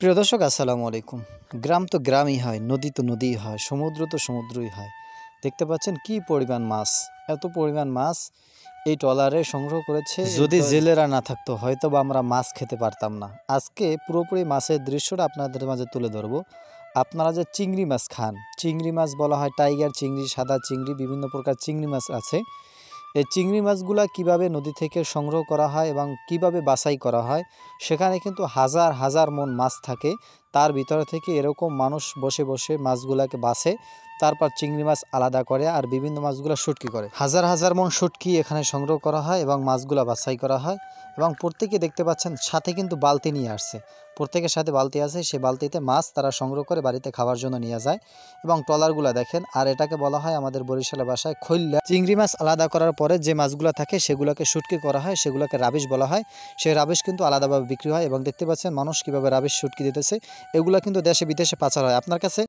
প্রিয় দর্শক আসসালামু আলাইকুম। গ্রাম তো গ্রামই হয়, নদী তো নদীই হয়, সমুদ্র তো সমুদ্রই হয়। দেখতে পাচ্ছেন কি পরিমাণ মাছ, এত পরিমাণ মাছ এই ট্রলারে সংগ্রহ করেছে। যদি জেলেরা না থাকতো হয়তো বা আমরা মাছ খেতে পারতাম না। আজকে পুরোপুরি মাছের দৃশ্যটা আপনাদের মাঝে তুলে ধরবো। আপনারা যে চিংড়ি মাছ খান, চিংড়ি মাছ বলা হয় টাইগার চিংড়ি, সাদা চিংড়ি, বিভিন্ন প্রকার চিংড়ি মাছ আছে। এই চিংড়ি মাছগুলা কিভাবে নদী থেকে সংগ্রহ করা হয় এবং কিভাবে বাছাই করা হয়, সেখানে কিন্তু হাজার হাজার মন মাছ থাকে। তার ভিতরে থেকে এরকম মানুষ বসে বসে মাছগুলাকে বাছে, তারপর চিংড়ি মাছ আলাদা করে আর বিভিন্ন মাছগুলো শুটকি করে। হাজার হাজার মন শুটকি এখানে সংগ্রহ করা হয় এবং মাছগুলা বাছাই করা হয়। এবং প্রত্যেকে দেখতে পাচ্ছেন সাথে কিন্তু বালতি নিয়ে আসছে, প্রত্যেকের সাথে বালতি আছে, সেই বালতিতে মাছ তারা সংগ্রহ করে বাড়িতে খাওয়ার জন্য নিয়ে যায়। এবং ট্রলারগুলো দেখেন, আর এটাকে বলা হয় আমাদের বরিশালের ভাষায় খৈল্লা। চিংড়ি মাছ আলাদা করার পরে যে মাছগুলো থাকে সেগুলোকে শুটকি করা হয়, সেগুলোকে রাবিশ বলা হয়। সেই রাবিশ কিন্তু আলাদাভাবে বিক্রি হয় এবং দেখতে পাচ্ছেন মানুষ কীভাবে রাবিশ শুটকি দিতেছে। এগুলো কিন্তু দেশে বিদেশে পাচার হয়। আপনার কাছে